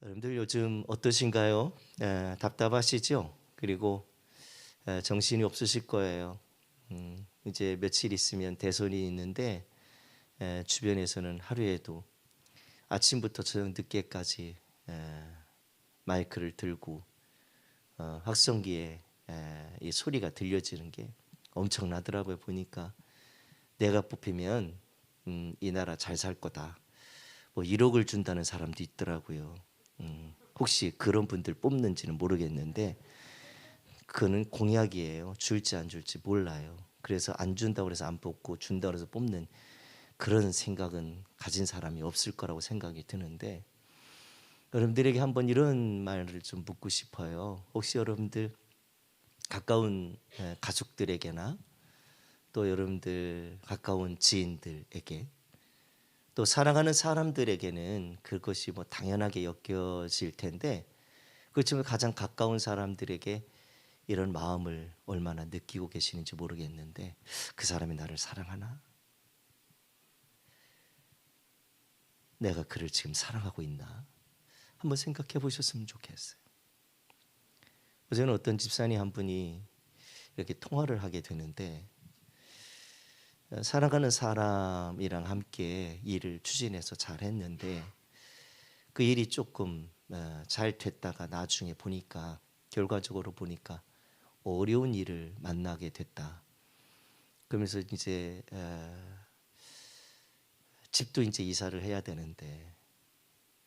여러분들 요즘 어떠신가요? 답답하시죠? 그리고 정신이 없으실 거예요. 이제 며칠 있으면 대선이 있는데 주변에서는 하루에도 아침부터 저녁 늦게까지 마이크를 들고 확성기에 이 소리가 들려지는 게 엄청나더라고요. 보니까 내가 뽑히면 이 나라 잘 살 거다. 뭐 1억을 준다는 사람도 있더라고요. 혹시 그런 분들 뽑는지는 모르겠는데 그거는 공약이에요. 줄지 안 줄지 몰라요. 그래서 안 준다고 해서 안 뽑고 준다고 해서 뽑는 그런 생각은 가진 사람이 없을 거라고 생각이 드는데 여러분들에게 한번 이런 말을 좀 묻고 싶어요. 혹시 여러분들 가까운 가족들에게나 또 여러분들 가까운 지인들에게 또 사랑하는 사람들에게는 그것이 뭐 당연하게 여겨질 텐데 그렇지만 가장 가까운 사람들에게 이런 마음을 얼마나 느끼고 계시는지 모르겠는데 그 사람이 나를 사랑하나? 내가 그를 지금 사랑하고 있나? 한번 생각해 보셨으면 좋겠어요. 어제는 어떤 집사님 한 분이 이렇게 통화를 하게 되는데 사랑하는 사람이랑 함께 일을 추진해서 잘 했는데 그 일이 조금 잘 됐다가 나중에 보니까 결과적으로 보니까 어려운 일을 만나게 됐다. 그러면서 이제 집도 이제 이사를 해야 되는데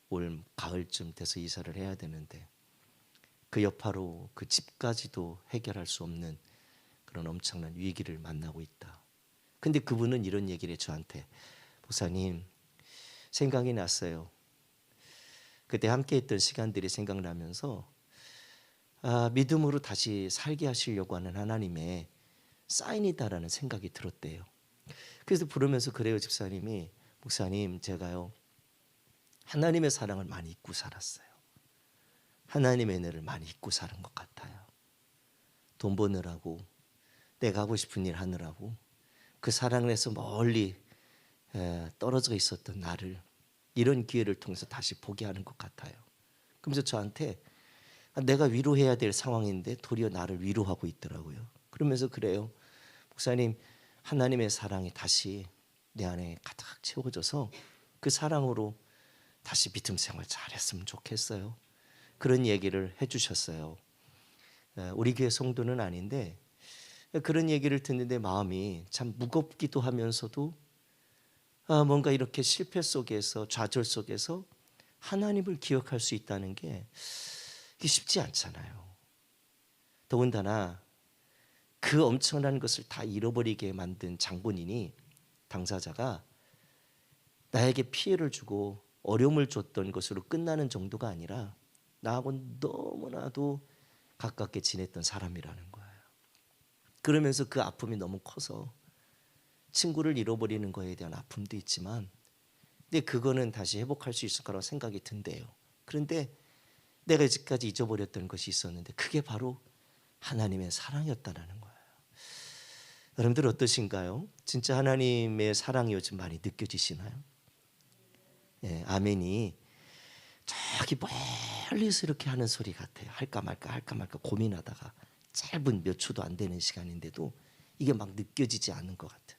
올 가을쯤 돼서 이사를 해야 되는데 그 여파로 그 집까지도 해결할 수 없는 그런 엄청난 위기를 만나고 있다. 근데 그분은 이런 얘기를 해 저한테 목사님 생각이 났어요. 그때 함께 했던 시간들이 생각나면서 믿음으로 다시 살게 하시려고 하는 하나님의 사인이다라는 생각이 들었대요. 그래서 부르면서 그래요 집사님이 목사님 제가요 하나님의 사랑을 많이 잊고 살았어요. 하나님의 은혜를 많이 잊고 사는 것 같아요. 돈 버느라고 내가 하고 싶은 일 하느라고 그 사랑을 해서 멀리 떨어져 있었던 나를 이런 기회를 통해서 다시 보게 하는 것 같아요. 그러면서 저한테 내가 위로해야 될 상황인데 도리어 나를 위로하고 있더라고요. 그러면서 그래요. 목사님 하나님의 사랑이 다시 내 안에 가득 채워져서 그 사랑으로 다시 믿음 생활 잘했으면 좋겠어요. 그런 얘기를 해주셨어요. 우리 교회 성도는 아닌데 그런 얘기를 듣는데 마음이 참 무겁기도 하면서도 뭔가 이렇게 실패 속에서 좌절 속에서 하나님을 기억할 수 있다는 게 이게 쉽지 않잖아요. 더군다나 그 엄청난 것을 다 잃어버리게 만든 장본인이 당사자가 나에게 피해를 주고 어려움을 줬던 것으로 끝나는 정도가 아니라 나하고 너무나도 가깝게 지냈던 사람이라는 거예요. 그러면서 그 아픔이 너무 커서 친구를 잃어버리는 거에 대한 아픔도 있지만 근데 그거는 다시 회복할 수 있을 거라고 생각이 든대요. 그런데 내가 이제까지 잊어버렸던 것이 있었는데 그게 바로 하나님의 사랑이었다는 거예요. 여러분들 어떠신가요? 진짜 하나님의 사랑이 요즘 많이 느껴지시나요? 예, 아멘이 저기 멀리서 이렇게 하는 소리 같아요. 할까 말까 고민하다가 짧은 몇 초도 안 되는 시간인데도 이게 막 느껴지지 않는 것 같아요.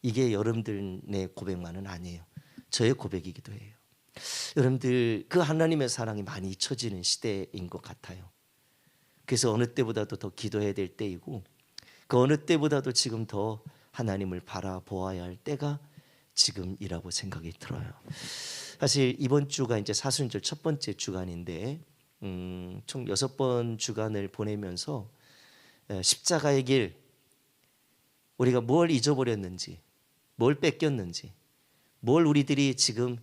이게 여러분들의 고백만은 아니에요. 저의 고백이기도 해요. 여러분들 그 하나님의 사랑이 많이 잊혀지는 시대인 것 같아요. 그래서 어느 때보다도 더 기도해야 될 때이고 그 어느 때보다도 지금 더 하나님을 바라보아야 할 때가 지금이라고 생각이 들어요. 사실 이번 주가 이제 사순절 첫 번째 주간인데 총 6번 주간을 보내면서 십자가의 길 우리가 뭘 잊어버렸는지 뭘 뺏겼는지 뭘 우리들이 지금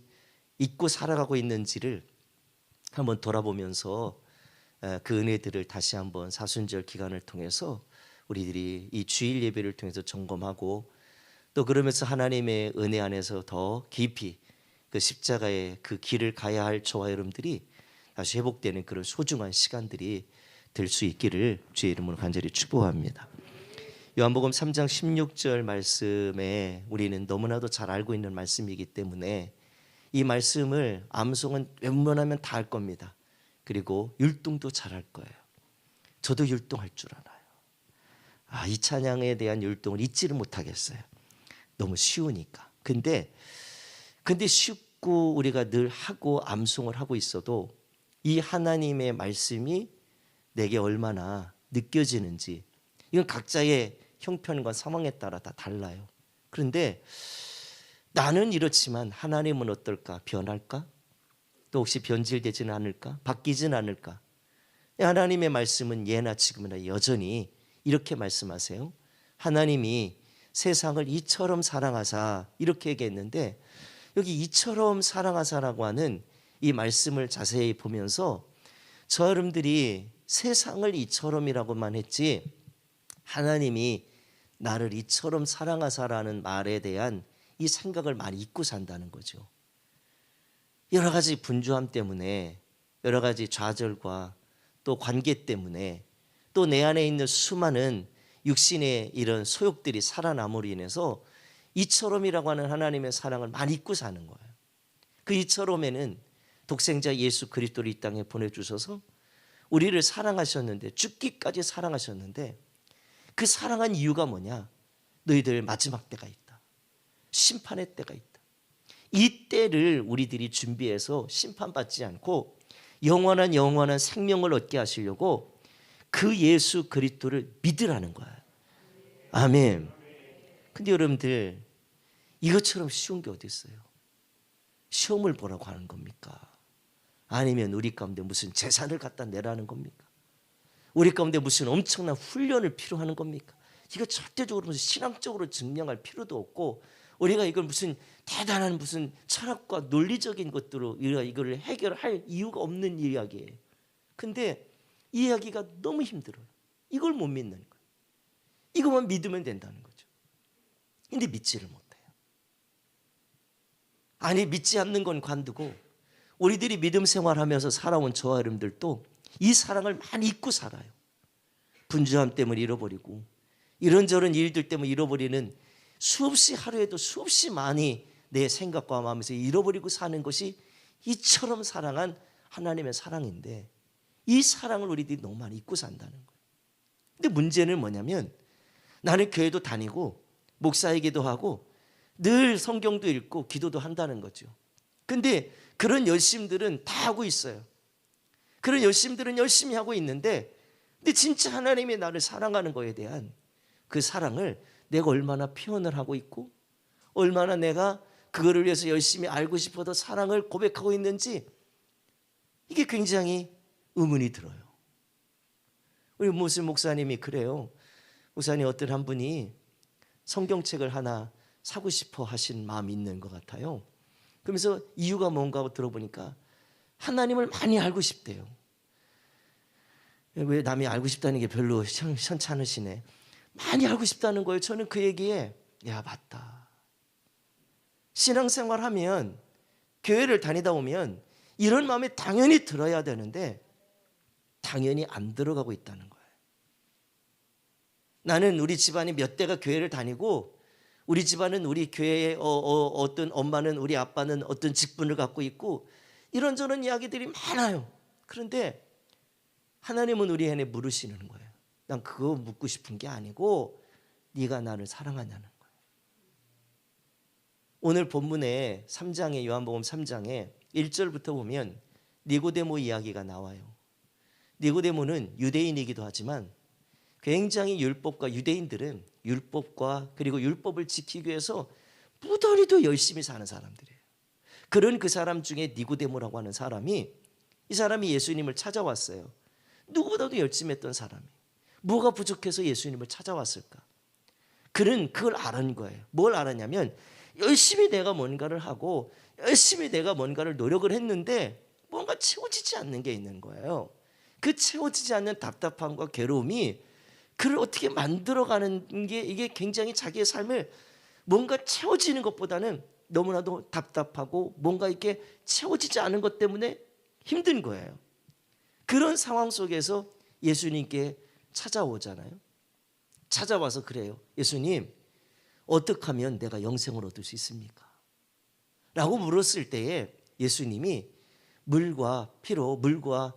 잊고 살아가고 있는지를 한번 돌아보면서 그 은혜들을 다시 한번 사순절 기간을 통해서 우리들이 이 주일 예배를 통해서 점검하고 또 그러면서 하나님의 은혜 안에서 더 깊이 그 십자가의 그 길을 가야 할 저와 여러분들이 다시 회복되는 그런 소중한 시간들이 될 수 있기를 주의 이름으로 간절히 축복합니다. 요한복음 3장 16절 말씀에 우리는 너무나도 잘 알고 있는 말씀이기 때문에 이 말씀을 암송은 웬만하면 다 할 겁니다. 그리고 율동도 잘할 거예요. 저도 율동할 줄 알아요. 이 찬양에 대한 율동을 잊지를 못하겠어요. 너무 쉬우니까. 근데 쉽고 우리가 늘 하고 암송을 하고 있어도 이 하나님의 말씀이 내게 얼마나 느껴지는지, 이건 각자의 형편과 상황에 따라 다 달라요. 그런데 나는 이렇지만 하나님은 어떨까? 변할까? 또 혹시 변질되지는 않을까? 바뀌지는 않을까? 하나님의 말씀은 예나 지금이나 여전히 이렇게 말씀하세요. 하나님이 세상을 이처럼 사랑하사, 이렇게 얘기했는데, 여기 이처럼 사랑하사라고 하는 이 말씀을 자세히 보면서 저 여러분들이 세상을 이처럼이라고만 했지 하나님이 나를 이처럼 사랑하사라는 말에 대한 이 생각을 많이 잊고 산다는 거죠. 여러 가지 분주함 때문에, 여러 가지 좌절과 또 관계 때문에, 또 내 안에 있는 수많은 육신의 이런 소욕들이 살아남으로 인해서 이처럼이라고 하는 하나님의 사랑을 많이 잊고 사는 거예요. 그 이처럼에는 독생자 예수 그리스도를 이 땅에 보내주셔서 우리를 사랑하셨는데, 죽기까지 사랑하셨는데, 그 사랑한 이유가 뭐냐? 너희들 마지막 때가 있다. 심판의 때가 있다. 이 때를 우리들이 준비해서 심판받지 않고 영원한 생명을 얻게 하시려고 그 예수 그리스도를 믿으라는 거예요. 아멘. 근데 여러분들, 이것처럼 쉬운 게 어디 있어요? 시험을 보라고 하는 겁니까? 아니면 우리 가운데 무슨 재산을 갖다 내라는 겁니까? 우리 가운데 무슨 엄청난 훈련을 필요하는 겁니까? 이거 절대적으로 무슨 신앙적으로 증명할 필요도 없고, 우리가 이걸 무슨 대단한 무슨 철학과 논리적인 것들로 우리가 이걸 해결할 이유가 없는 이야기예요. 근데 이 이야기가 너무 힘들어요. 이걸 못 믿는 거예요. 이것만 믿으면 된다는 거죠. 근데 믿지를 못해요. 아니, 믿지 않는 건 관두고 우리들이 믿음 생활하면서 살아온 저와 여러분들도 이 사랑을 많이 잊고 살아요. 분주함 때문에 잃어버리고 이런저런 일들 때문에 잃어버리는, 수없이 하루에도 수없이 많이 내 생각과 마음에서 잃어버리고 사는 것이 이처럼 사랑한 하나님의 사랑인데, 이 사랑을 우리들이 너무 많이 잊고 산다는 거예요. 근데 문제는 뭐냐면, 나는 교회도 다니고 목사이기도 하고 늘 성경도 읽고 기도도 한다는 거죠. 근데 그런 열심들은 다 하고 있어요. 그런 열심들은 열심히 하고 있는데, 근데 진짜 하나님이 나를 사랑하는 거에 대한 그 사랑을 내가 얼마나 표현을 하고 있고, 얼마나 내가 그거를 위해서 열심히 알고 싶어도 사랑을 고백하고 있는지, 이게 굉장히 의문이 들어요. 우리 무슨 목사님이 그래요. 목사님, 어떤 한 분이 성경책을 하나 사고 싶어 하신 마음이 있는 것 같아요. 그러면서 이유가 뭔가 들어보니까 하나님을 많이 알고 싶대요. 왜 남이 알고 싶다는 게 별로 현찮으시네. 많이 알고 싶다는 거예요. 저는 그 얘기에, 야, 맞다. 신앙생활 하면, 교회를 다니다 오면 이런 마음이 당연히 들어야 되는데 당연히 안 들어가고 있다는 거예요. 나는 우리 집안이 몇 대가 교회를 다니고, 우리 집안은 우리 교회의 어떤 엄마는, 우리 아빠는 어떤 직분을 갖고 있고, 이런저런 이야기들이 많아요. 그런데 하나님은 우리 안에 물으시는 거예요. 난 그거 묻고 싶은 게 아니고 네가 나를 사랑하냐는 거예요. 오늘 본문에 3장에, 요한복음 3장에 1절부터 보면 니고데모 이야기가 나와요. 니고데모는 유대인이기도 하지만 굉장히 율법과, 유대인들은 율법과 그리고 율법을 지키기 위해서 무더리도 열심히 사는 사람들이에요. 그런 그 사람 중에 니고데모라고 하는 사람이, 이 사람이 예수님을 찾아왔어요. 누구보다도 열심히 했던 사람이 뭐가 부족해서 예수님을 찾아왔을까? 그는 그걸 아는 거예요. 뭘 알았냐면, 열심히 내가 뭔가를 하고 열심히 내가 뭔가를 노력을 했는데 뭔가 채워지지 않는 게 있는 거예요. 그 채워지지 않는 답답함과 괴로움이 그를 어떻게 만들어가는 게, 이게 굉장히 자기의 삶을 뭔가 채워지는 것보다는 너무나도 답답하고 뭔가 이렇게 채워지지 않은 것 때문에 힘든 거예요. 그런 상황 속에서 예수님께 찾아오잖아요. 찾아와서 그래요. 예수님, 어떻게 하면 내가 영생을 얻을 수 있습니까? 라고 물었을 때에 예수님이 물과 피로 물과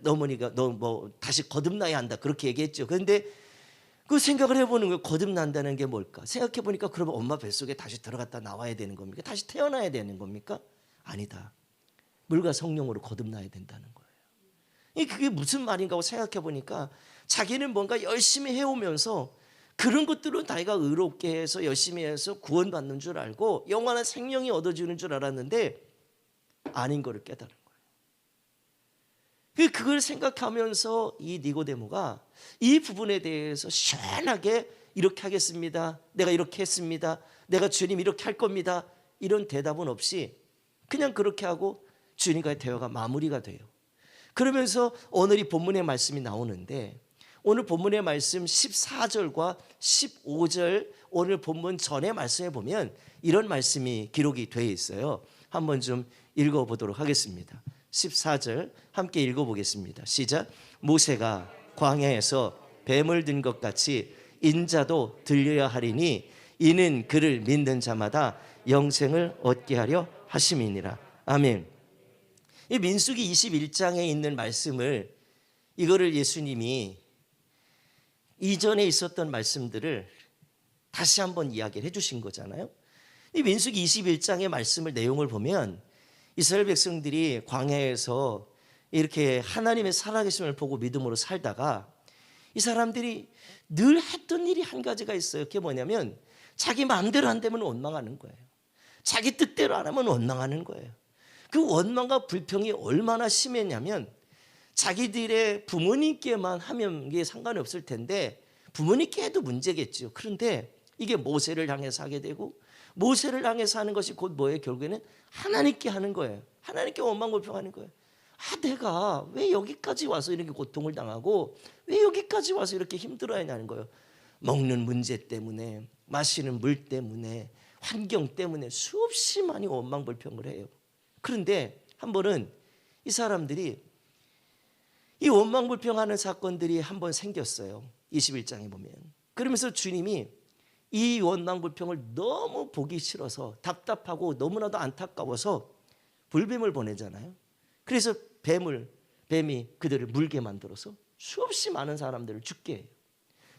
어머니가 너 뭐 다시 거듭나야 한다 그렇게 얘기했죠. 그런데 그 생각을 해보는 거예요. 거듭난다는 게 뭘까? 생각해 보니까 그러면 엄마 뱃속에 다시 들어갔다 나와야 되는 겁니까? 다시 태어나야 되는 겁니까? 아니다. 물과 성령으로 거듭나야 된다는 거예요. 그게 무슨 말인가 하고 생각해 보니까 자기는 뭔가 열심히 해오면서 그런 것들은 자기가 의롭게 해서 열심히 해서 구원받는 줄 알고 영원한 생명이 얻어지는 줄 알았는데 아닌 거를 깨달은 거예요. 그걸 생각하면서 이 니고데모가 이 부분에 대해서 시원하게 이렇게 하겠습니다. 내가 이렇게 했습니다. 내가 주님 이렇게 할 겁니다. 이런 대답은 없이 그냥 그렇게 하고 주님과의 대화가 마무리가 돼요. 그러면서 오늘 이 본문의 말씀이 나오는데 오늘 본문의 말씀 14절과 15절 오늘 본문 전의 말씀에 보면 이런 말씀이 기록이 되어 있어요. 한번 좀 읽어보도록 하겠습니다. 14절 함께 읽어보겠습니다. 시작. 모세가 광야에서 뱀을 든 것 같이 인자도 들려야 하리니 이는 그를 믿는 자마다 영생을 얻게 하려 하심이니라. 아멘. 이 민수기 21장에 있는 말씀을 이거를 예수님이 이전에 있었던 말씀들을 다시 한번 이야기를 해주신 거잖아요. 이 민수기 21장의 말씀을 내용을 보면 이스라엘 백성들이 광야에서 이렇게 하나님의 살아계심을 보고 믿음으로 살다가 이 사람들이 늘 했던 일이 한 가지가 있어요. 그게 뭐냐면 자기 마음대로 안 되면 원망하는 거예요. 자기 뜻대로 안 하면 원망하는 거예요. 그 원망과 불평이 얼마나 심했냐면 자기들의 부모님께만 하면 이게 상관이 없을 텐데 부모님께 해도 문제겠죠. 그런데 이게 모세를 향해서 하게 되고 모세를 향해서 하는 것이 곧 뭐예요? 결국에는 하나님께 하는 거예요. 하나님께 원망불평하는 거예요. 내가 왜 여기까지 와서 이렇게 고통을 당하고 왜 여기까지 와서 이렇게 힘들어야 하냐는 거예요. 먹는 문제 때문에 마시는 물 때문에 환경 때문에 수없이 많이 원망불평을 해요. 그런데 한 번은 이 사람들이 이 원망불평하는 사건들이 한 번 생겼어요. 21장에 보면. 그러면서 주님이 이 원망불평을 너무 보기 싫어서 답답하고 너무나도 안타까워서 불뱀을 보내잖아요. 그래서 뱀이 그들을 물게 만들어서 수없이 많은 사람들을 죽게 해요.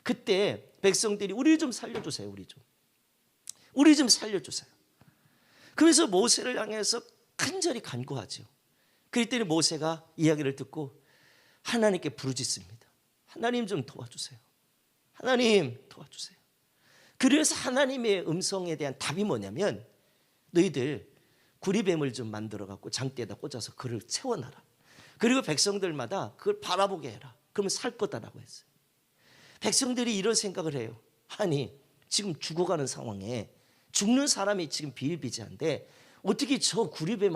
그때 백성들이 우리 좀 살려주세요. 우리 좀 살려주세요. 그래서 모세를 향해서 간절히 간구하죠. 그랬더니 모세가 이야기를 듣고 하나님께 부르짖습니다. 하나님 좀 도와주세요. 하나님 도와주세요. 그래서 하나님의 음성에 대한 답이 뭐냐면 너희들 구리뱀을 좀 만들어 갖고 장대에다 꽂아서 그를 채워놔라. 그리고 백성들마다 그걸 바라보게 해라. 그러면 살 거다라고 했어요. 백성들이 이런 생각을 해요. 아니 지금 죽어가는 상황에 죽는 사람이 지금 비일비재한데 어떻게 저 구리뱀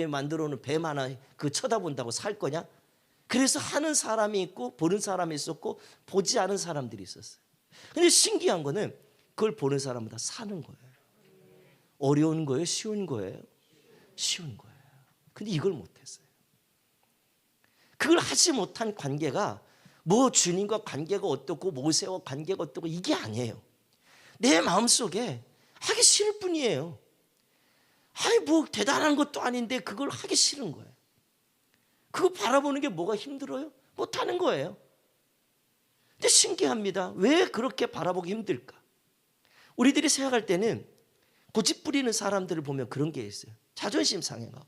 만들어 놓은 뱀 하나 그 쳐다본다고 살 거냐? 그래서 하는 사람이 있고 보는 사람이 있었고 보지 않은 사람들이 있었어요. 근데 신기한 거는 그걸 보는 사람은 다 사는 거예요. 어려운 거예요? 쉬운 거예요? 쉬운 거예요. 근데 이걸 못했어요. 그걸 하지 못한 관계가 뭐 주님과 관계가 어떻고 모세와 관계가 어떻고 이게 아니에요. 내 마음속에 하기 싫을 뿐이에요. 뭐 대단한 것도 아닌데 그걸 하기 싫은 거예요. 그거 바라보는 게 뭐가 힘들어요? 못하는 거예요. 근데 신기합니다. 왜 그렇게 바라보기 힘들까? 우리들이 생각할 때는 고집 부리는 사람들을 보면 그런 게 있어요. 자존심 상해가고.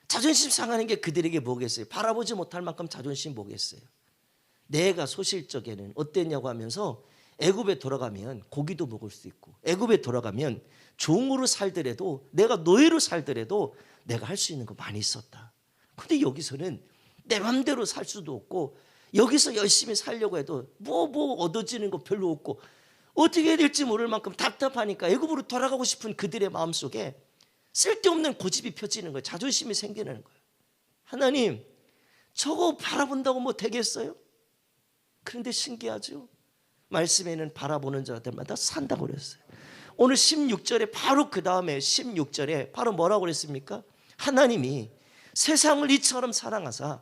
자존심 상하는 게 그들에게 뭐겠어요? 바라보지 못할 만큼 자존심 뭐겠어요? 내가 소실적에는 어땠냐고 하면서 애굽에 돌아가면 고기도 먹을 수 있고 애굽에 돌아가면 종으로 살더라도 내가 노예로 살더라도 내가 할 수 있는 거 많이 있었다. 근데 여기서는 내 맘대로 살 수도 없고 여기서 열심히 살려고 해도 뭐 얻어지는 거 별로 없고 어떻게 해야 될지 모를 만큼 답답하니까 애굽으로 돌아가고 싶은 그들의 마음속에 쓸데없는 고집이 펴지는 거예요. 자존심이 생기는 거예요. 하나님 저거 바라본다고 뭐 되겠어요? 그런데 신기하죠. 말씀에는 바라보는 자들마다 산다고 그랬어요. 오늘 16절에 바로 그 다음에 16절에 바로 뭐라고 그랬습니까? 하나님이 세상을 이처럼 사랑하사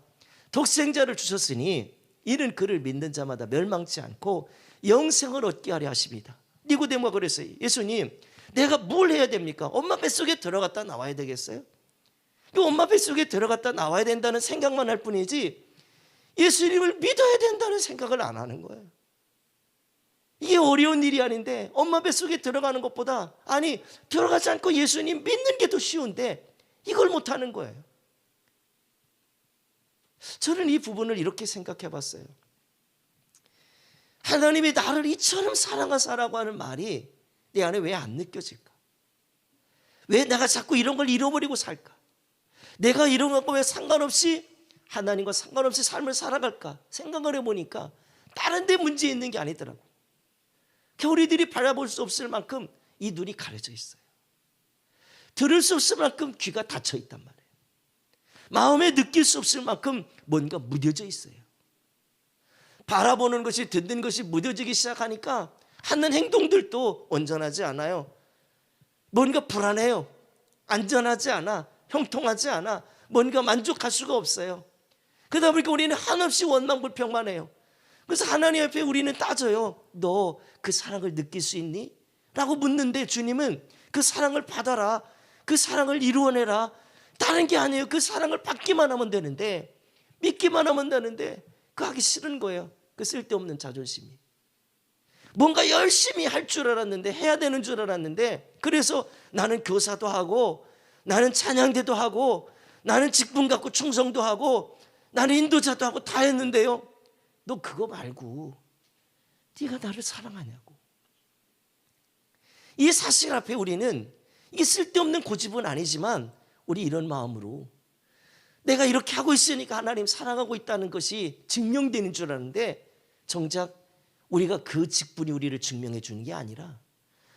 독생자를 주셨으니 이는 그를 믿는 자마다 멸망치 않고 영생을 얻게 하려 하십니다. 니고데모가 그랬어요. 예수님 내가 뭘 해야 됩니까? 엄마 뱃속에 들어갔다 나와야 되겠어요? 그 엄마 뱃속에 들어갔다 나와야 된다는 생각만 할 뿐이지 예수님을 믿어야 된다는 생각을 안 하는 거예요. 이게 어려운 일이 아닌데 엄마 뱃속에 들어가는 것보다 아니 들어가지 않고 예수님 믿는 게 더 쉬운데 이걸 못하는 거예요. 저는 이 부분을 이렇게 생각해 봤어요. 하나님이 나를 이처럼 사랑하사라고 하는 말이 내 안에 왜 안 느껴질까? 왜 내가 자꾸 이런 걸 잃어버리고 살까? 내가 이런 것과 왜 상관없이 하나님과 상관없이 삶을 살아갈까? 생각을 해보니까 다른 데 문제 있는 게 아니더라고. 우리들이 바라볼 수 없을 만큼 이 눈이 가려져 있어요. 들을 수 없을 만큼 귀가 닫혀 있단 말이에요. 마음에 느낄 수 없을 만큼 뭔가 무뎌져 있어요. 바라보는 것이 듣는 것이 무뎌지기 시작하니까 하는 행동들도 온전하지 않아요. 뭔가 불안해요. 안전하지 않아. 형통하지 않아. 뭔가 만족할 수가 없어요. 그러다 보니까 우리는 한없이 원망불평만 해요. 그래서 하나님 앞에 우리는 따져요. 너 그 사랑을 느낄 수 있니? 라고 묻는데 주님은 그 사랑을 받아라. 그 사랑을 이루어내라. 다른 게 아니에요. 그 사랑을 받기만 하면 되는데 믿기만 하면 되는데 그거 하기 싫은 거예요. 그 쓸데없는 자존심이. 뭔가 열심히 할 줄 알았는데 해야 되는 줄 알았는데 그래서 나는 교사도 하고 나는 찬양대도 하고 나는 직분 갖고 충성도 하고 나는 인도자도 하고 다 했는데요. 너 그거 말고 네가 나를 사랑하냐고. 이 사실 앞에 우리는 이게 쓸데없는 고집은 아니지만 우리 이런 마음으로 내가 이렇게 하고 있으니까 하나님 사랑하고 있다는 것이 증명되는 줄 아는데 정작 우리가 그 직분이 우리를 증명해 주는 게 아니라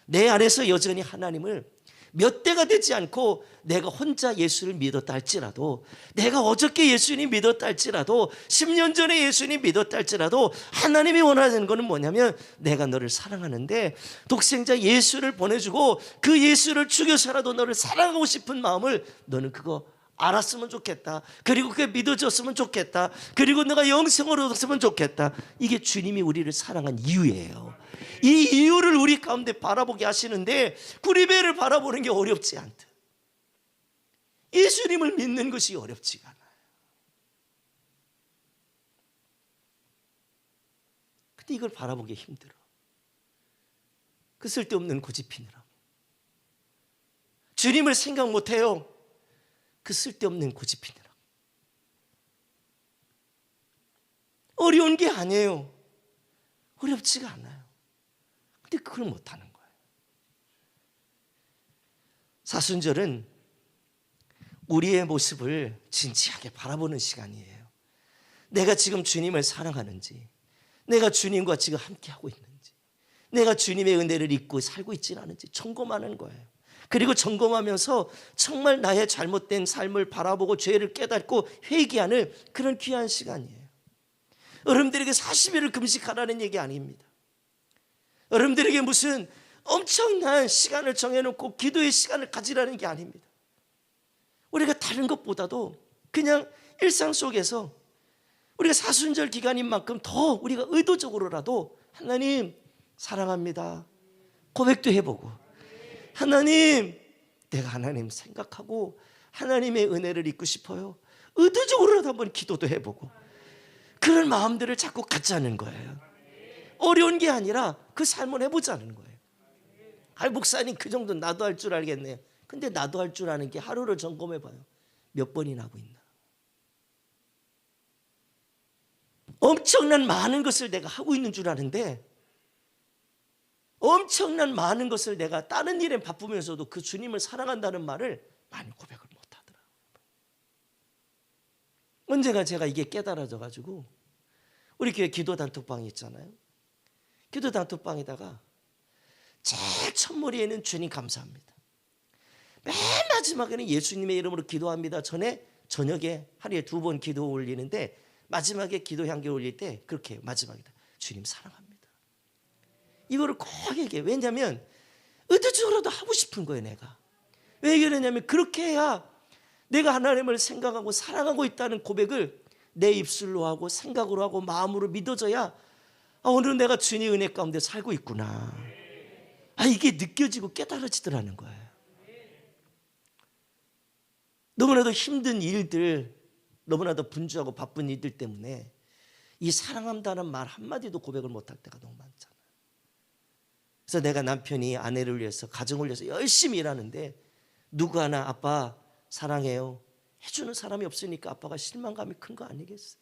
내 안에서 여전히 하나님을 몇 대가 되지 않고 내가 혼자 예수를 믿었다 할지라도 내가 어저께 예수님 믿었다 할지라도 10년 전에 예수님 믿었다 할지라도 하나님이 원하는 것은 뭐냐면 내가 너를 사랑하는데 독생자 예수를 보내주고 그 예수를 죽여서라도 너를 사랑하고 싶은 마음을 너는 그거 알았으면 좋겠다. 그리고 그게 믿어졌으면 좋겠다. 그리고 너가 영생을 얻었으면 좋겠다. 이게 주님이 우리를 사랑한 이유예요. 이 이유를 우리 가운데 바라보게 하시는데 구리배를 바라보는 게 어렵지 않다. 예수님을 믿는 것이 어렵지가 않아요. 근데 이걸 바라보기 힘들어. 그 쓸데없는 고집피느라 주님을 생각 못해요. 그 쓸데없는 고집피느라. 어려운 게 아니에요. 어렵지가 않아요. 근데 그걸 못하는 거예요. 사순절은 우리의 모습을 진지하게 바라보는 시간이에요. 내가 지금 주님을 사랑하는지, 내가 주님과 지금 함께하고 있는지, 내가 주님의 은혜를 잊고 살고 있지는 않은지 점검하는 거예요. 그리고 점검하면서 정말 나의 잘못된 삶을 바라보고 죄를 깨닫고 회개하는 그런 귀한 시간이에요. 여러분들에게 40일을 금식하라는 얘기 아닙니다. 여러분들에게 무슨 엄청난 시간을 정해놓고 기도의 시간을 가지라는 게 아닙니다. 우리가 다른 것보다도 그냥 일상 속에서 우리가 사순절 기간인 만큼 더 우리가 의도적으로라도 하나님 사랑합니다 고백도 해보고, 하나님 내가 하나님 생각하고 하나님의 은혜를 잊고 싶어요 의도적으로라도 한번 기도도 해보고 그런 마음들을 자꾸 갖자는 거예요. 어려운 게 아니라 그 삶을 해보자는 거예요. 목사님 그 정도 나도 할 줄 알겠네요. 근데 나도 할 줄 아는 게 하루를 점검해봐요. 몇 번이나 하고 있나. 엄청난 많은 것을 내가 하고 있는 줄 아는데 엄청난 많은 것을 내가 다른 일에 바쁘면서도 그 주님을 사랑한다는 말을 많이 고백을 못하더라고요. 언젠가 제가 이게 깨달아져가지고 우리 교회 기도 단톡방이 있잖아요. 기도 단톡방에다가 제일 첫머리에는 주님 감사합니다. 맨 마지막에는 예수님의 이름으로 기도합니다. 전에 저녁에 하루에 2번 기도 올리는데 마지막에 기도 향기 올릴 때 그렇게 마지막이다. 주님 사랑합니다. 이거를 꼭 얘기해. 왜냐하면 의도적으로도 하고 싶은 거예요. 내가 왜 그러냐면 그렇게 해야 내가 하나님을 생각하고 사랑하고 있다는 고백을 내 입술로 하고 생각으로 하고 마음으로 믿어져야 오늘은 내가 주님의 은혜 가운데 살고 있구나. 이게 느껴지고 깨달아지더라는 거예요. 너무나도 힘든 일들, 너무나도 분주하고 바쁜 일들 때문에 이 사랑한다는 말 한마디도 고백을 못할 때가 너무 많잖아요. 그래서 내가 남편이 아내를 위해서, 가정을 위해서 열심히 일하는데 누구 하나 아빠 사랑해요 해주는 사람이 없으니까 아빠가 실망감이 큰 거 아니겠어요?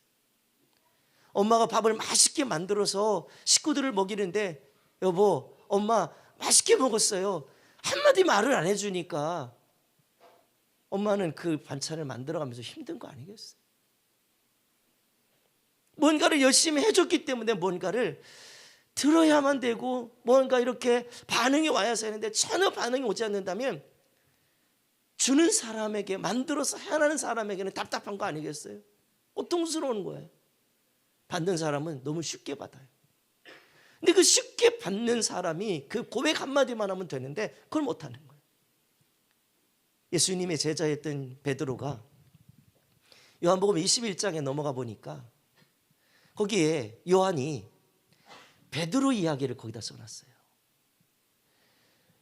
엄마가 밥을 맛있게 만들어서 식구들을 먹이는데 여보 엄마 맛있게 먹었어요 한마디 말을 안 해주니까 엄마는 그 반찬을 만들어가면서 힘든 거 아니겠어요? 뭔가를 열심히 해줬기 때문에 뭔가를 들어야만 되고 뭔가 이렇게 반응이 와야 하는데 전혀 반응이 오지 않는다면 주는 사람에게, 만들어서 해하는 사람에게는 답답한 거 아니겠어요? 고통스러운 거예요. 받는 사람은 너무 쉽게 받아요. 근데 그 쉽게 받는 사람이 그 고백 한마디만 하면 되는데 그걸 못하는 거예요. 예수님의 제자였던 베드로가 요한복음 21장에 넘어가 보니까 거기에 요한이 베드로 이야기를 거기다 써놨어요.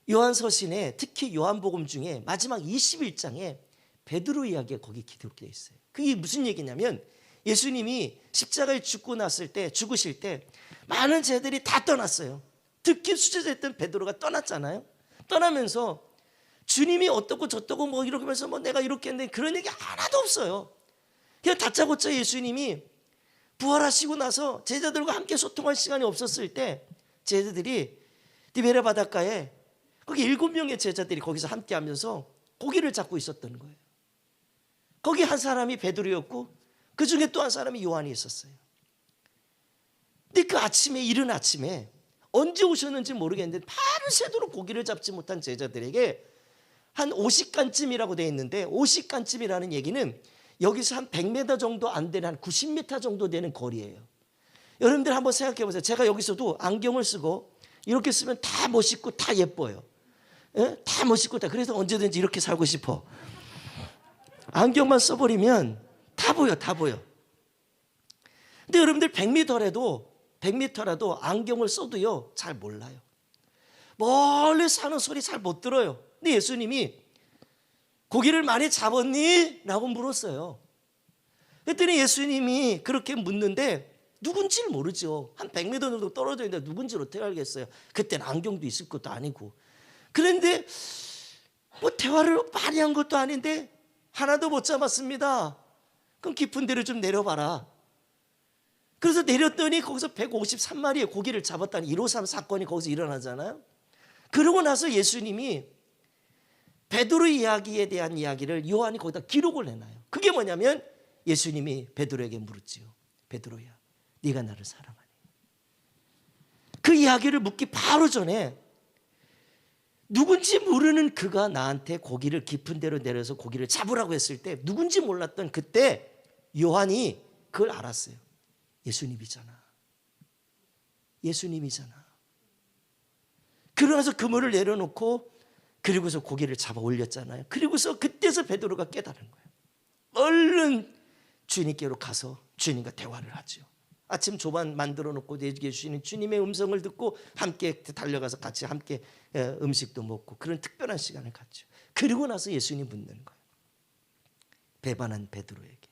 요한서신에 특히 요한복음 중에 마지막 21장에 베드로 이야기가 거기 기록되어 있어요. 그게 무슨 얘기냐면 예수님이 십자가에 죽으실 때 많은 제자들이 다 떠났어요. 특히 수제자였던 베드로가 떠났잖아요. 떠나면서 주님이 어떻고 저떻고 뭐 이렇게 하면서 뭐 내가 이렇게 했는데 그런 얘기 하나도 없어요. 그냥 다짜고짜 예수님이 부활하시고 나서 제자들과 함께 소통할 시간이 없었을 때 제자들이 디베레 바닷가에 거기 7명의 제자들이 거기서 함께 하면서 고기를 잡고 있었던 거예요. 거기 한 사람이 베드로였고 그 중에 또 한 사람이 요한이 있었어요. 근데 그 아침에, 이른 아침에 언제 오셨는지 모르겠는데 밤새도록 고기를 잡지 못한 제자들에게 한 50간쯤이라고 되어 있는데 50간쯤이라는 얘기는 여기서 한 100m 정도 안 되는 한 90m 정도 되는 거리예요. 여러분들 한번 생각해 보세요. 제가 여기서도 안경을 쓰고 이렇게 쓰면 다 멋있고 다 예뻐요. 예? 다 멋있고 다. 그래서 언제든지 이렇게 살고 싶어. 안경만 써버리면 다 보여, 다 보여. 근데 여러분들 100m라도 안경을 써도요 잘 몰라요. 멀리서 하는 소리 잘 못 들어요. 근데 예수님이 고기를 많이 잡았니? 라고 물었어요. 그랬더니 예수님이 그렇게 묻는데 누군지를 모르죠. 한 100m 정도 떨어져 있는데 누군지를 어떻게 알겠어요? 그때는 안경도 있을 것도 아니고. 그런데 뭐 대화를 많이 한 것도 아닌데 하나도 못 잡았습니다. 그럼 깊은 데로 좀 내려봐라. 그래서 내렸더니 거기서 153마리의 고기를 잡았다는 153 사건이 거기서 일어나잖아요. 그러고 나서 예수님이 베드로 이야기에 대한 이야기를 요한이 거기다 기록을 해놔요. 그게 뭐냐면 예수님이 베드로에게 물었지요. 베드로야, 네가 나를 사랑하니? 그 이야기를 묻기 바로 전에 누군지 모르는 그가 나한테 고기를 깊은 데로 내려서 고기를 잡으라고 했을 때 누군지 몰랐던 그때 요한이 그걸 알았어요. 예수님이잖아. 예수님이잖아. 그러면서 그물을 내려놓고 그리고서 고기를 잡아 올렸잖아요. 그리고서 그때서 베드로가 깨달은 거예요. 얼른 주님께로 가서 주님과 대화를 하죠. 아침 조반 만들어 놓고 내게 주시는 주님의 음성을 듣고 함께 달려가서 같이 함께 음식도 먹고 그런 특별한 시간을 갖죠. 그리고 나서 예수님 묻는 거예요. 배반한 베드로에게,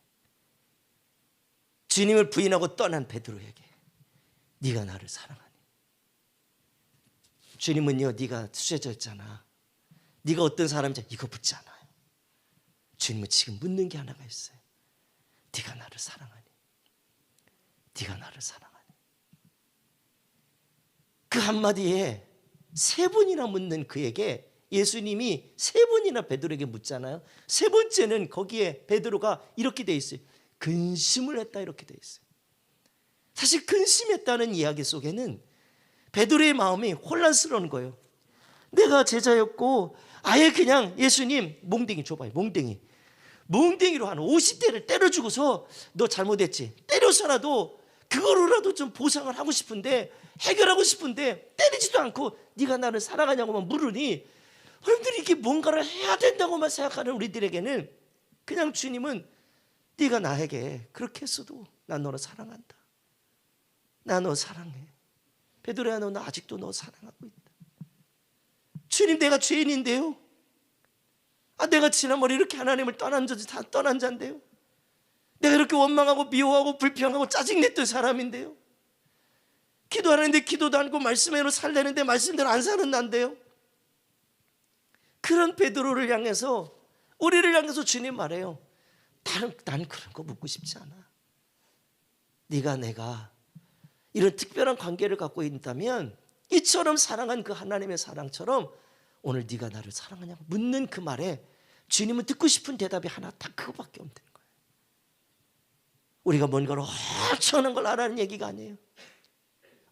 주님을 부인하고 떠난 베드로에게, 네가 나를 사랑하니? 주님은요, 네가 수제자였잖아. 네가 어떤 사람인지 이거 묻지 않아요. 주님은 지금 묻는 게 하나가 있어요. 네가 나를 사랑하니? 네가 나를 사랑하니? 그 한마디에 3번이나 묻는 그에게 예수님이 3번이나 베드로에게 묻잖아요. 3번째는 거기에 베드로가 이렇게 돼 있어요. 근심을 했다, 이렇게 돼 있어요. 사실 근심했다는 이야기 속에는 베드로의 마음이 혼란스러운 거예요. 내가 제자였고 아예 그냥 예수님 몽댕이 줘봐요. 몽댕이로 한 50대를 때려주고서 너 잘못했지, 때려서라도 그거로라도 좀 보상을 하고 싶은데, 해결하고 싶은데 때리지도 않고 네가 나를 사랑하냐고만 물으니, 여러분들이 이게 뭔가를 해야 된다고만 생각하는 우리들에게는 그냥 주님은 네가 나에게 그렇게 했어도 난 너를 사랑한다. 나 너 사랑해. 베드로야, 너 아직도 너 사랑하고 있다. 주님, 내가 죄인인데요. 내가 지난번에 이렇게 하나님을 떠난 자인데요. 내가 이렇게 원망하고 미워하고 불평하고 짜증냈던 사람인데요. 기도하는데 기도도 않고 말씀대로 살려는데 말씀대로 안 사는 난데요. 그런 베드로를 향해서, 우리를 향해서 주님 말해요. 나는 그런 거 묻고 싶지 않아. 네가 내가 이런 특별한 관계를 갖고 있다면 이처럼 사랑한 그 하나님의 사랑처럼 오늘 네가 나를 사랑하냐고 묻는 그 말에 주님은 듣고 싶은 대답이 하나, 딱 그거밖에 없는 거예요. 우리가 뭔가를 엄청난 걸 하라는 얘기가 아니에요.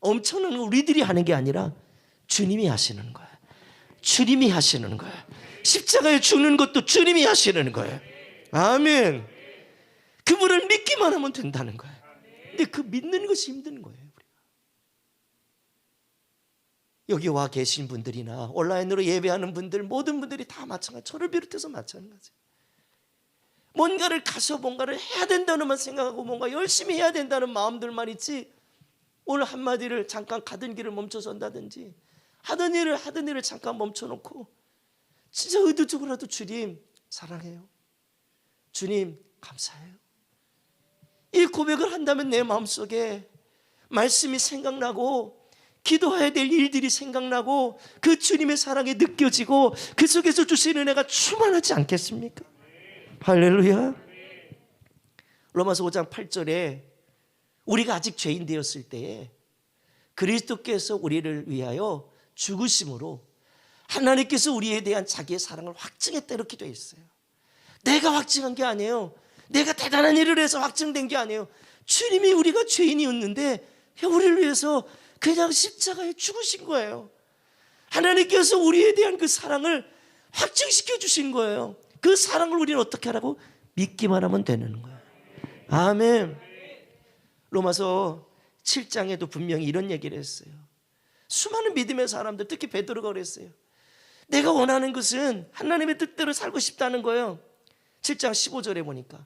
엄청난 걸 우리들이 하는 게 아니라 주님이 하시는 거예요. 주님이 하시는 거예요. 십자가에 죽는 것도 주님이 하시는 거예요. 아멘. 그분을 믿기만 하면 된다는 거예요. 근데 그 믿는 것이 힘든 거예요. 여기 와 계신 분들이나 온라인으로 예배하는 분들, 모든 분들이 다 마찬가지, 저를 비롯해서 마찬가지. 뭔가를 가서 뭔가를 해야 된다는 생각하고 뭔가 열심히 해야 된다는 마음들만 있지, 오늘 한마디를 잠깐 가던 길을 멈춰선다든지 하던 일을 잠깐 멈춰놓고 진짜 의도적으로라도 주님 사랑해요, 주님 감사해요, 이 고백을 한다면 내 마음속에 말씀이 생각나고 기도해야 될 일들이 생각나고 그 주님의 사랑이 느껴지고 그 속에서 주시는 은혜가 충만하지 않겠습니까? 할렐루야. 로마서 5장 8절에 우리가 아직 죄인 되었을 때에 그리스도께서 우리를 위하여 죽으심으로 하나님께서 우리에 대한 자기의 사랑을 확증했다, 이렇게 되어 있어요. 내가 확증한 게 아니에요. 내가 대단한 일을 해서 확증된 게 아니에요. 주님이 우리가 죄인이었는데 우리를 위해서 그냥 십자가에 죽으신 거예요. 하나님께서 우리에 대한 그 사랑을 확증시켜 주신 거예요. 그 사랑을 우리는 어떻게 하라고? 믿기만 하면 되는 거예요. 아멘. 로마서 7장에도 분명히 이런 얘기를 했어요. 수많은 믿음의 사람들, 특히 베드로가 그랬어요. 내가 원하는 것은 하나님의 뜻대로 살고 싶다는 거예요. 7장 15절에 보니까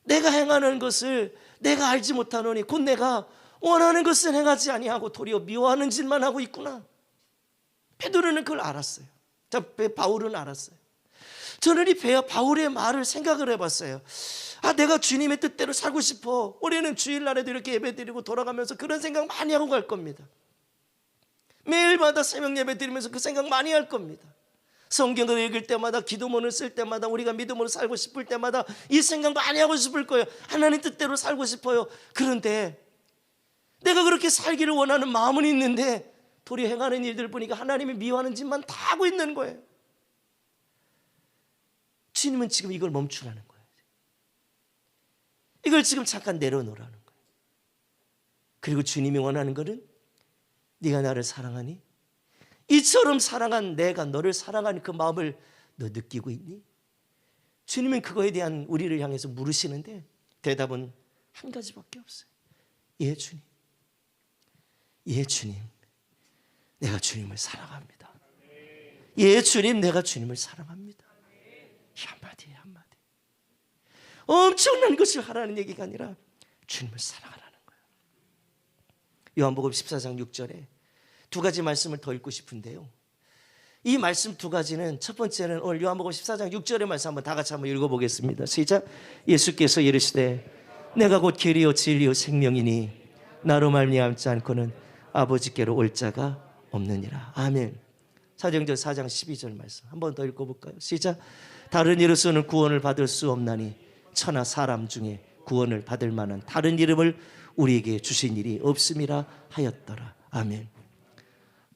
내가 행하는 것을 내가 알지 못하노니 곧 내가 원하는 것은 행하지 아니하고 도리어 미워하는 짓만 하고 있구나. 베드로는 그걸 알았어요. 바울은 알았어요. 저는 이 바울의 말을 생각을 해봤어요. 내가 주님의 뜻대로 살고 싶어. 우리는 주일날에도 이렇게 예배드리고 돌아가면서 그런 생각 많이 하고 갈 겁니다. 매일마다 새벽 예배 드리면서 그 생각 많이 할 겁니다. 성경을 읽을 때마다, 기도문을 쓸 때마다, 우리가 믿음으로 살고 싶을 때마다 이 생각 많이 하고 싶을 거예요. 하나님 뜻대로 살고 싶어요. 그런데 내가 그렇게 살기를 원하는 마음은 있는데 도리 행하는 일들 보니까 하나님이 미워하는 짓만 다 하고 있는 거예요. 주님은 지금 이걸 멈추라는 거예요. 이걸 지금 잠깐 내려놓으라는 거예요. 그리고 주님이 원하는 것은 네가 나를 사랑하니? 이처럼 사랑한 내가 너를 사랑하는 그 마음을 너 느끼고 있니? 주님은 그거에 대한 우리를 향해서 물으시는데 대답은 한 가지밖에 없어요. 예, 주님. 예, 주님. 내가 주님을 사랑합니다. 예, 주님. 내가 주님을 사랑합니다. 이 한마디에 한마디. 엄청난 것을 하라는 얘기가 아니라 주님을 사랑하라는 거예요. 요한복음 14장 6절에 두 가지 말씀을 더 읽고 싶은데요. 이 말씀 두 가지는, 첫 번째는 오늘 요한복음 14장 6절의 말씀 한번 다 같이 한번 읽어보겠습니다. 시작. 예수께서 이르시되 내가 곧 길이요 진리요 생명이니 나로 말미암지 않고는 아버지께로 올 자가 없느니라. 아멘. 사도행전 4장 12절 말씀 한 번 더 읽어볼까요? 시작. 다른 이로서는 구원을 받을 수 없나니 천하 사람 중에 구원을 받을 만한 다른 이름을 우리에게 주신 일이 없음이라 하였더라. 아멘.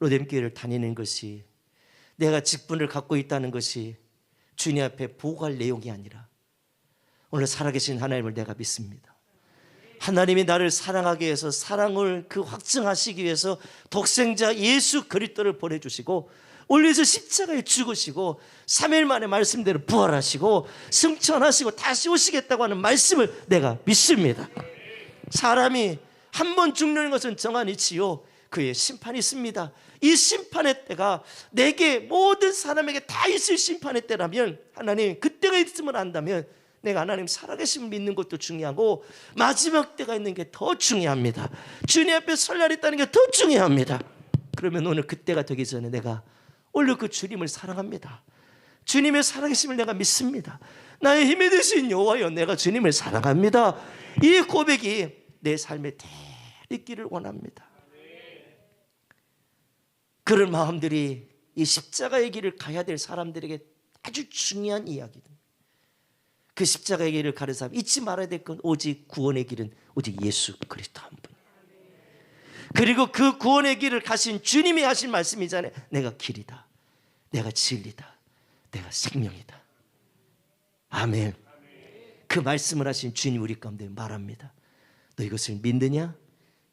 로뎀교회를 다니는 것이, 내가 직분을 갖고 있다는 것이 주님 앞에 보고할 내용이 아니라 오늘 살아계신 하나님을 내가 믿습니다. 하나님이 나를 사랑하기 위해서 사랑을 확증하시기 위해서 독생자 예수 그리스도를 보내주시고 올려서 십자가에 죽으시고 3일 만에 말씀대로 부활하시고 승천하시고 다시 오시겠다고 하는 말씀을 내가 믿습니다. 사람이 한 번 죽는 것은 정한 이치요 그의 심판이 있습니다. 이 심판의 때가 내게, 모든 사람에게 다 있을 심판의 때라면, 하나님 그때가 있음을 안다면 내가 하나님 살아계심을 믿는 것도 중요하고 마지막 때가 있는 게 더 중요합니다. 주님 앞에 설 날이 있다는 게 더 중요합니다. 그러면 오늘 그때가 되기 전에 내가 오늘 그 주님을 사랑합니다. 주님의 살아계심을 내가 믿습니다. 나의 힘이 되신 여호와여, 내가 주님을 사랑합니다. 이 고백이 내 삶에 있기를 원합니다. 그런 마음들이 이 십자가의 길을 가야 될 사람들에게 아주 중요한 이야기입니다. 그 십자가의 길을 가는 사람 잊지 말아야 될 건 오직 구원의 길은 오직 예수 그리스도 한 분. 그리고 그 구원의 길을 가신 주님이 하신 말씀이잖아요. 내가 길이다, 내가 진리다, 내가 생명이다. 아멘. 그 말씀을 하신 주님 우리 가운데 말합니다. 너 이것을 믿느냐?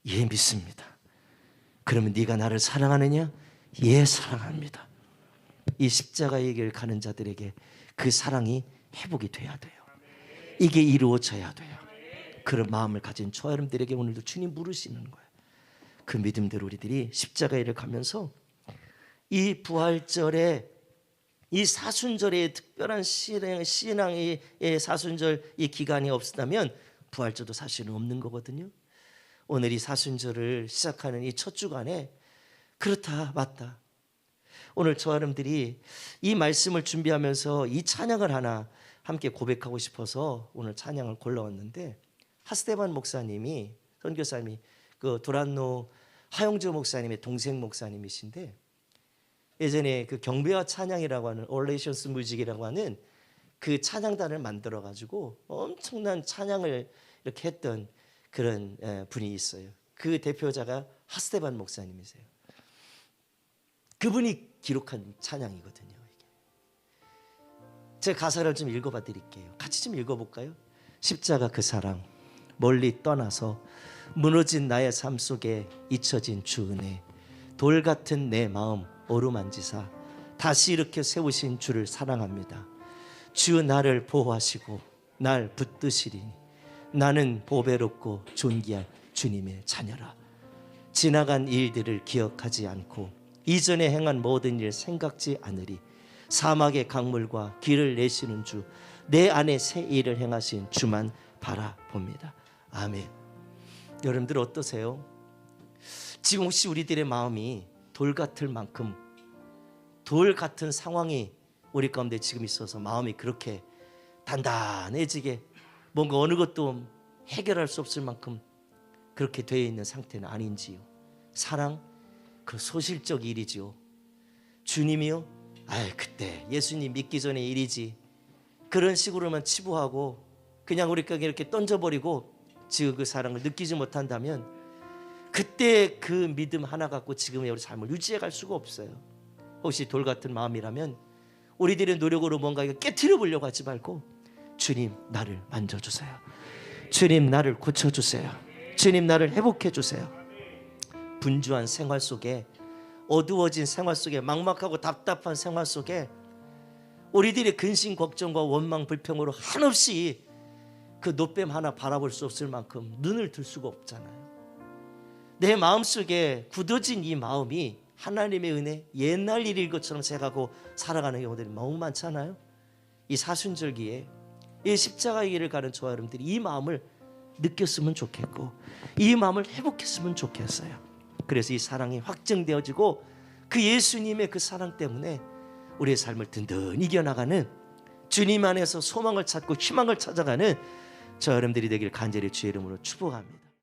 예, 믿습니다. 그러면 네가 나를 사랑하느냐? 예, 사랑합니다. 이 십자가의 길을 가는 자들에게 그 사랑이 회복이 돼야 돼요. 이게 이루어져야 돼요. 그런 마음을 가진 저와 여러분들에게 오늘도 주님 물으시는 거예요. 그 믿음대로 우리들이 십자가의 길을 가면서 이 부활절에 이 사순절의 특별한 신앙의 사순절 이 기간이 없었다면 부활절도 사실은 없는 거거든요. 오늘 이 사순절을 시작하는 이 첫 주간에 그렇다, 맞다. 오늘 저와 여러분들이 이 말씀을 준비하면서 이 찬양을 하나 함께 고백하고 싶어서 오늘 찬양을 골라왔는데, 하스데반 목사님이, 선교사님이 그 도란노 하용주 목사님의 동생 목사님이신데, 예전에 그 경배와 찬양이라고 하는 올레이션스 뮤직이라고 하는 그 찬양단을 만들어 가지고 엄청난 찬양을 이렇게 했던 그런 분이 있어요. 그 대표자가 하스데반 목사님이세요. 그분이 기록한 찬양이거든요. 이게. 제가 가사를 좀 읽어봐 드릴게요. 같이 좀 읽어볼까요? 십자가 그 사랑 멀리 떠나서 무너진 나의 삶 속에 잊혀진 주 은혜, 돌 같은 내 마음 어루만지사 다시 이렇게 세우신 주를 사랑합니다. 주 나를 보호하시고 날 붙드시리니 나는 보배롭고 존귀할 주님의 자녀라. 지나간 일들을 기억하지 않고 이전에 행한 모든 일 생각지 않으리. 사막의 강물과 길을 내시는 주, 내 안에 새 일을 행하신 주만 바라봅니다. 아멘. 여러분들 어떠세요? 지금 혹시 우리들의 마음이 돌 같을 만큼, 돌 같은 상황이 우리 가운데 지금 있어서 마음이 그렇게 단단해지게 뭔가 어느 것도 해결할 수 없을 만큼 그렇게 되어 있는 상태는 아닌지요? 사랑, 그 소실적 일이지요. 주님이요? 그때 예수님 믿기 전에 일이지. 그런 식으로만 치부하고 그냥 우리가 이렇게 던져버리고 지금 그 사랑을 느끼지 못한다면 그때 그 믿음 하나 갖고 지금의 우리 삶을 유지해 갈 수가 없어요. 혹시 돌 같은 마음이라면 우리들의 노력으로 뭔가 깨트려 보려고 하지 말고, 주님 나를 만져주세요. 주님 나를 고쳐주세요. 주님 나를 회복해 주세요. 분주한 생활 속에, 어두워진 생활 속에, 막막하고 답답한 생활 속에 우리들의 근심 걱정과 원망 불평으로 한없이 그 노뱀 하나 바라볼 수 없을 만큼 눈을 들 수가 없잖아요. 내 마음속에 굳어진 이 마음이 하나님의 은혜, 옛날 일일 것처럼 생각하고 살아가는 경우들이 너무 많잖아요. 이 사순절기에 이 십자가의 길을 가는 저와 여러분들이 이 마음을 느꼈으면 좋겠고 이 마음을 회복했으면 좋겠어요. 그래서 이 사랑이 확증되어지고 그 예수님의 그 사랑 때문에 우리의 삶을 든든히 이겨나가는, 주님 안에서 소망을 찾고 희망을 찾아가는 저 여러분들이 되길 간절히 주의 이름으로 축복합니다.